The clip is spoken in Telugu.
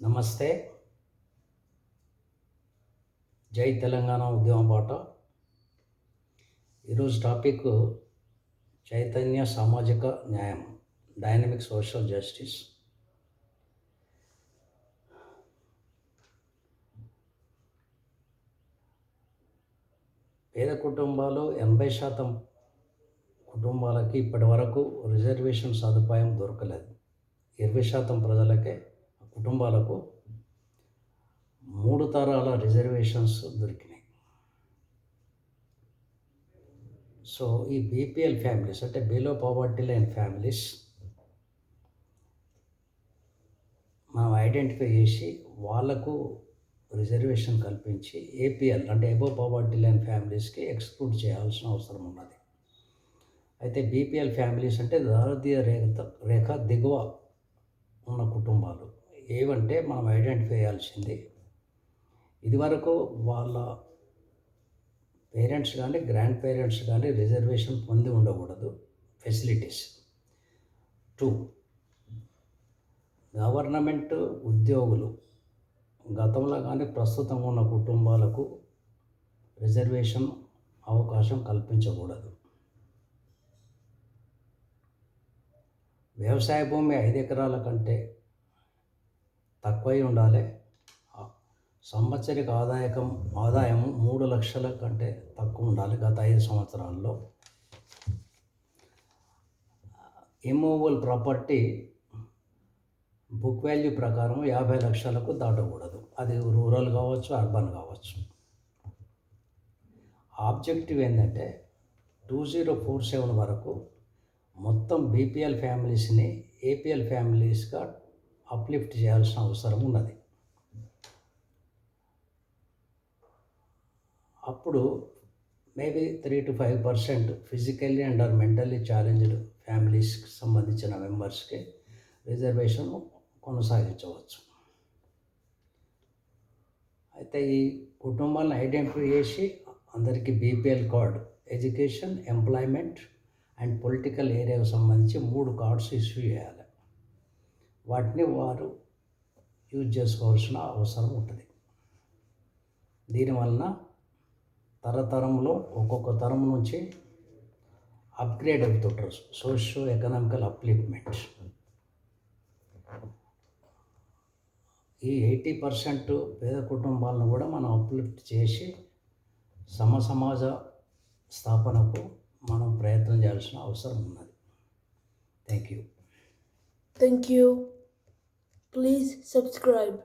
నమస్తే. జై తెలంగాణ ఉద్యమ బాట. ఈరోజు టాపిక్ చైతన్య సామాజిక న్యాయం, డైనమిక్ సోషల్ జస్టిస్. పేద కుటుంబాలు 80% కుటుంబాలకి ఇప్పటి వరకు రిజర్వేషన్ సదుపాయం దొరకలేదు. 20% ప్రజలకే కుటుంబాలకు 3 తరాల రిజర్వేషన్స్ దొరికినాయి. సో ఈ బీపీఎల్ ఫ్యామిలీస్ అంటే బిలో పావర్టీ లైన్ ఫ్యామిలీస్ మనం ఐడెంటిఫై చేసి వాళ్లకు రిజర్వేషన్ కల్పించి ఏపీఎల్ అంటే అబోవ్ పావర్టీ లైన్ ఫ్యామిలీస్కి ఎక్స్క్లూడ్ చేయాల్సిన అవసరం ఉన్నది. అయితే బీపీఎల్ ఫ్యామిలీస్ అంటే దారిద్ర్య రేఖ దిగువ ఉన్న కుటుంబాలు ఏవంటే మనం ఐడెంటిఫై చేయాల్సింది, ఇదివరకు వాళ్ళ పేరెంట్స్ కానీ గ్రాండ్ పేరెంట్స్ కానీ రిజర్వేషన్ పొంది ఉండకూడదు. ఫెసిలిటీస్ 2, గవర్నమెంట్ ఉద్యోగులు గతంలో కానీ ప్రస్తుతం ఉన్న కుటుంబాలకు రిజర్వేషన్ అవకాశం కల్పించకూడదు. వ్యవసాయ భూమి 5 ఎకరాల కంటే తక్కువై ఉండాలి. సంవత్సరిక ఆదాయం 3 లక్షల కంటే తక్కువ ఉండాలి గత 5 సంవత్సరాల్లో. ఇమ్మూవబుల్ ప్రాపర్టీ బుక్ వాల్యూ ప్రకారం 50 లక్షలకు దాటకూడదు. అది రూరల్ కావచ్చు, అర్బన్ కావచ్చు. ఆబ్జెక్టివ్ ఏంటంటే 2047 వరకు మొత్తం బీపీఎల్ ఫ్యామిలీస్ని ఏపీఎల్ ఫ్యామిలీస్గా అప్లిఫ్ట్ చేయాల్సిన అవసరం ఉన్నది. అప్పుడు maybe 3 to 5% physically and or mentally challenged ఫ్యామిలీస్కి సంబంధించిన మెంబర్స్కి రిజర్వేషన్ కొనసాగించవచ్చు. అయితే ఈ కుటుంబాలను ఐడెంటిఫై చేసి అందరికీ BPL card, education, employment and political ఏరియాకు సంబంధించి 3 కార్డ్స్ ఇష్యూ చేయాలి. వాటిని వారు యూజ్ చేసుకోవాల్సిన అవసరం ఉంటుంది. దీనివలన తరతరంలో ఒక్కొక్క తరం నుంచి అప్గ్రేడ్ అవుతుంటారు. Socio economical upliftment. ఈ 80% పేద కుటుంబాలను కూడా మనం అప్లిఫ్ట్ చేసి సమాజ స్థాపనకు మనం ప్రయత్నం చేయాల్సిన అవసరం ఉన్నది. Thank you. Thank you. Please subscribe.